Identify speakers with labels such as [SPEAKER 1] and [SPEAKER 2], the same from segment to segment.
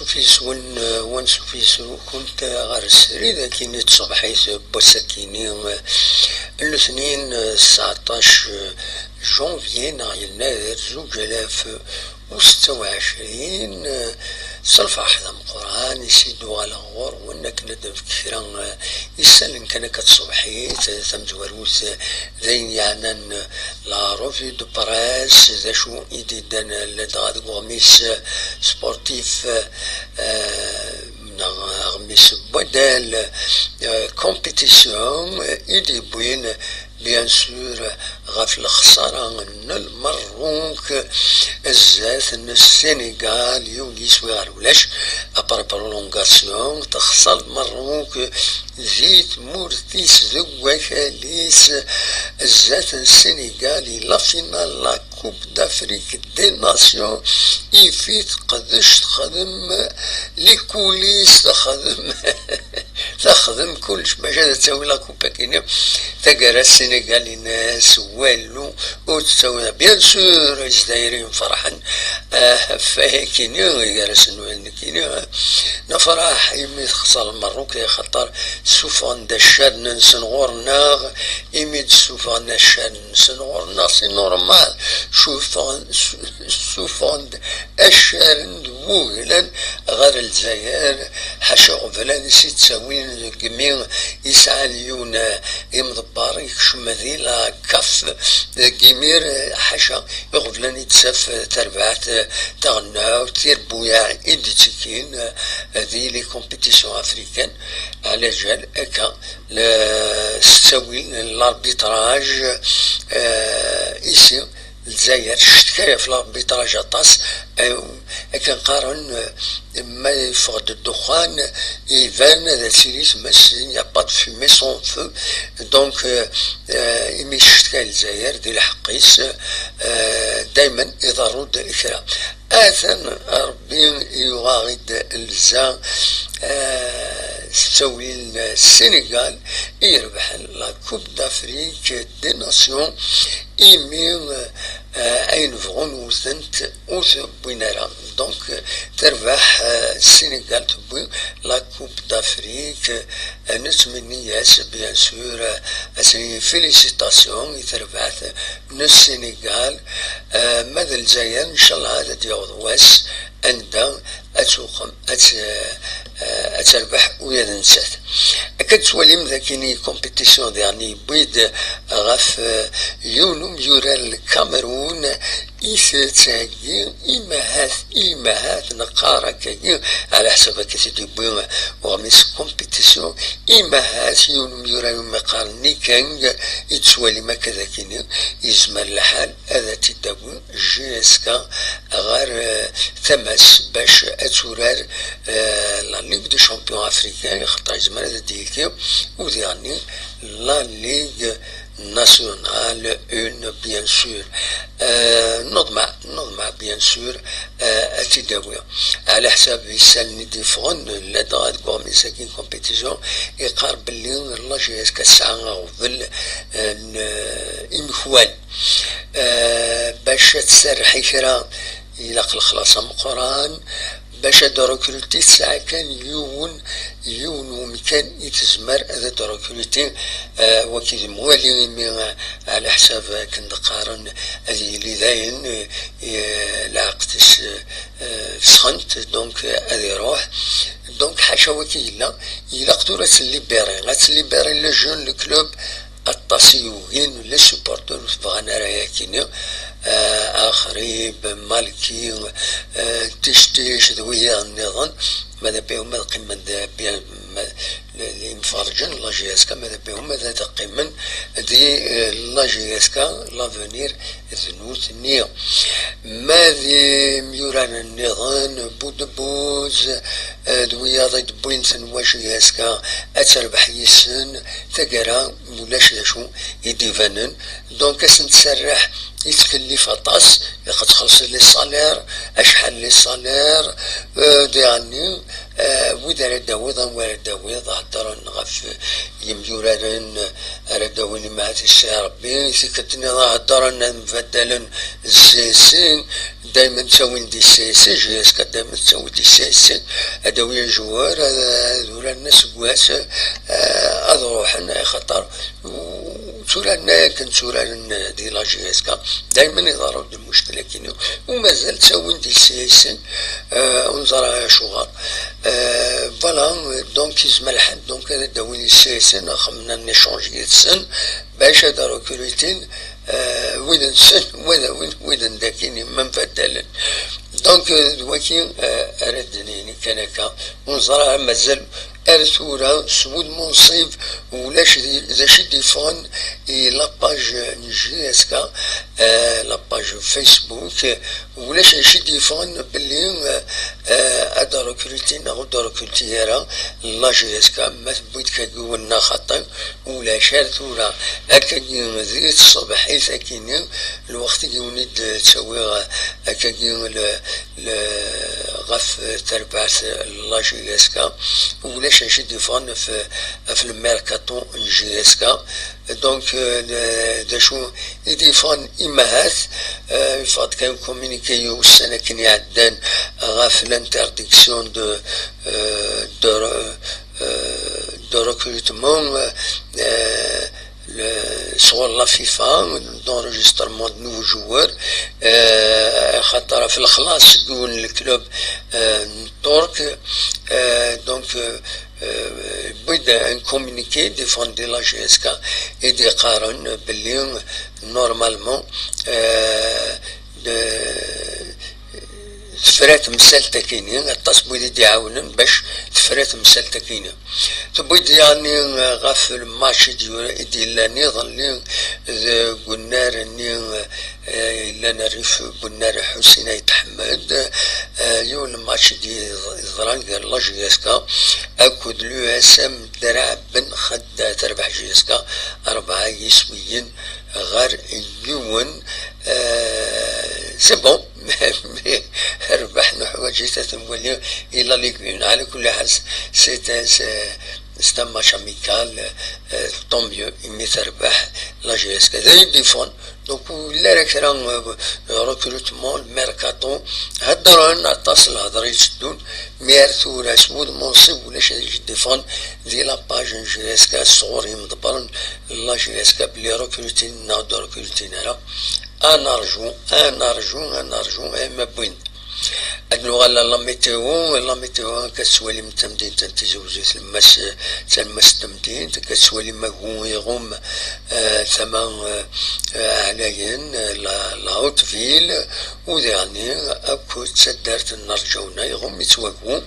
[SPEAKER 1] سوفيس ون سوفيس كنت غرس ريدا كيني تصبحيت بوساكيني الاثنين 19 جونفي يناير 2026 صلفة حدا القرآن يسيدو على غور وانك ندم كثيرا يسالن كان كتصبحيت ثم زواروث ذين يعني لا روفي دو براس ذا شو ايدي دان لدغاد غميس سبورتيف غميس بودال كومبيتيسيون ايدي بوين بيان سور غاف الخسارة من المروك الزات ان السنغال يولي سويغار ولاش ابار برولونغاسيون تخسر المروك زيت مورتيس ذو خاليس الزات السنغالي لا فينال لا كوب دافريك دي ناسيون يفيت قدش تخدم لي كوليس تخدم كلش باش هذا تسوي لا كوبا كينيا تقرا السنغالي ناس والو وتسوي بيان سور الجزائريين فرحا فكينيا يقرا السنغالي كينيا نفرح يمي خسر المروك خاطر سوفان دشان نسنغورنا يمي سوفان دشان نسنغورنا سي نورمال سوفان اشار وغلا غير الجزائر حاشا غفلان سي تساوين كمين يسعى ليون يمضبار يكشم ذيلا كف كيمير حاشا يغفلان يتسف تربعات تغنى وتير بويا إيدي تكين هذه لي كومبيتيسيون افريكان على جال اكا تساوين الاربيتراج ايسي الجزائر شتكاية في الاربيتراج اطاس كان قارن ما يفقد الدخان يبان هذا سيريس ماشي يا با دو فيمي سون فو دونك يمي شتكاية الجزائر ديال الحقيس دايما يضرود الكرا اثن ربي يغاغد الزا تسوي السنغال يربح لا كوب دافريك دي ناسيون ايمي اين فغون وثنت بوينارا دونك تربح السنغال تبوي لا كوب دافريك نتمنى ياس بيان سور اسني فيليسيتاسيون يتربحت من السنغال ماذا الجزائر ان شاء الله هذا ديال واس عندها اتوقم اتربح ويا نسات اكد سواليم ذاكيني كومبيتيسيون يعني بيد غاف يونم يورا الكاميرون يساتاكي إيماهات نقارة كي على حسب كسيدي بوين وغميس كومبيتيسيون إيماهات يونم يورا مقارني كان يتسوالي ما كذا كيني يزمر الحال هذا تدابون جيسكا غير ثمس باش اتورار لا ليغ دو شامبيون افريكان يخطر يزمر هذا ديكي وديعني لا ليغ nationale une bien sûr نضمع bien sûr اتداوية على حساب يسالني ديفغن لدغاد قومي ساكين كومبيتيزيون يقارب باللي الله جايز كالساعة غوفل إمخوال باش تسرحي كرا يلاق الخلاصة من القرآن باش دروكولتي ساعة كان يون ومكان يتزمر هذا دروكولتي وكي موالي من على حساب كندقارن هذه اللي داين لاقتس سخنت دونك هذه روح دونك حاشا وكي إلا قدورة الليبيري لو جون لو كلوب التصيوين لي سوبورتور بغانا رايا كينيا اخريب مالكي تشتيش ذويا النظام ماذا بهم ماذا قيمة بيان اللي مفرجن لا جياسكا ماذا بهم ماذا تقيمن دي لا جياسكا لافونير ذنوت نيا ماذي ميوران النظام بوز دويا ضد بوينسن واجياسكا اتربح يسن ثقرا ولاش شو يديفانن دونك اسن تسرح يتكلف اطاس يقد تخلص لي صالير اشحال لي صالير يعني وإذا رداوضا ورداوض هدرن غف يميورارن رداوني مع الشيء ربي سكتني هدرن مفدلا السيسين دايما تسوين دي سيسي جيسكا دايما تسوي دي سيسي ادوية جوار ذولا الناس قواس اضروحنا خطر سورانا كان سورانا دي لا جيسكا دايما يضروا دي المشكلة كينو ومازال تسوين دي سيسي ونزرع شغال فوالا دونك يزمل الحد دونك هذا داوين السيسي خمنا نيشونجي السن باش هذا ركوليتين وذن سن وذن داكيني من فدلن دونك دواكي اردنيني كانكا ونزرع مازال ارثورا سود منصيب ولاش ذا شي ديفون لاباج جي اسكا لاباج فيسبوك ولاش شي ديفون باللي ادا ركروتينا غدا ركروتيرا لا جي اسكا ما تبغيت كقولنا خطا ولا شارثورا هكا زيت الصباح حيث كاينين الوقت يونيد تسوي هكا غف تربعت لا جي اسكا ولاش شي ديفون في الميركاتو جي اسكا دونك دا شو يديفون امهات يفضل كان كومينيكيو السنه كان يعدان غاف لانترديكسيون دو ريكروتمون صور لا فيفا دونجسترمون دو نوفو جوار خاطر في الخلاص يقول الكلوب ترك دونك بدا ان كومونيكي ديفوندي لا جي اس كا ايدي قارن باللي نورمالمون ثفرات مسالتا كاينين التصبيد يدي يعاونن باش ثفرات مسالتا كاينين تبغيت يعني غاف الماتش يدي لا نظن قلنا راني لا نعرف قلنا حسين يتحمد يوم الماتش دي زران قال لا جي اس كا اكد لو اسم درع بن خد تربح جي اس كا 4 يسويين غير يوم سي بون ربحنا حوايج تتمولي الى ليكوين على كل حال سي ماتش اميكال طون ميو يمي تربح لا جي اس كا ديفون دونك لا راك راه ريكروتمون ميركاتو هضروا اتصل هضر يشدون ميرثو ولا سمود منصب ولا شي ديفون دي لا باج جي اس كا الصغور مدبرن لا جي اس كا بلي ريكروتين ناض ريكروتين انا ارجو ما بوين اللغة لا ميتيو كتسوالي من تمدين تنتزوزي تلمس تمدين كتسوالي ما هو يغوم ثمان علاين لا هوت فيل وديعني اكو تسدرت النرجونا يغوم يتواقو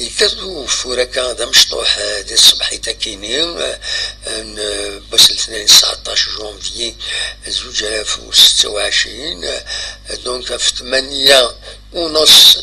[SPEAKER 1] يكتبو فوركا هذا مشطوح دي الصبح تاكينين باش 19 جونفي 2026 دونك في 8 ونص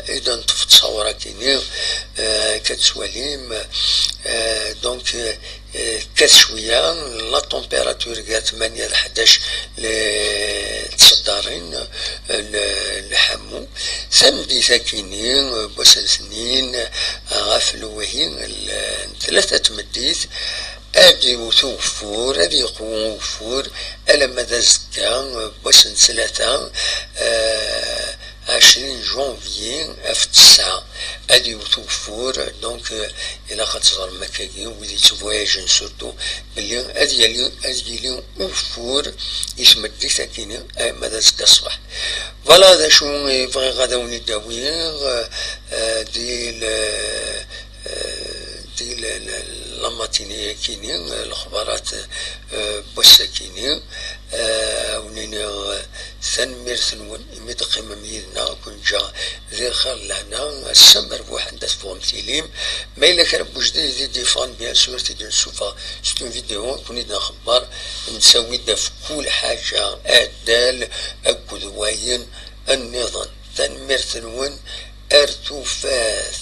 [SPEAKER 1] اذا تصور كيني كتسواليم دونك كشويه لا تمبيراتور كاع 8 ل 11 تصدرين الحمو سمدي ساكنين بوسل سنين غافل وهين 3 تمديت ادي وتوفور ادي قوفور الا ماذا زكا بوسن 3 20 جونفي في 9 ادي وتوفور دونك الى خاطر مكاكي ولي تفواياجن سورتو بلي ادي لي وفور يسمد ساكنين ماذا زكا الصباح فوالا هذا شو بغي غاداوني داوير دي لاماتيني كينين الاخبارات بوسا كينين ونيني ثنمير ثنون يميت قيمة ميدنا كون جا ذي خير لهنا السمر بواحد داس فوهم تيليم ما إلا كان بوجدي دي ديفان بيان سور تيدي نشوفها ستون فيديو كوني دا خبار نسوي دا في كل حاجة أدال أكو ذواين النظام ثنمير ثنون أرتوفاث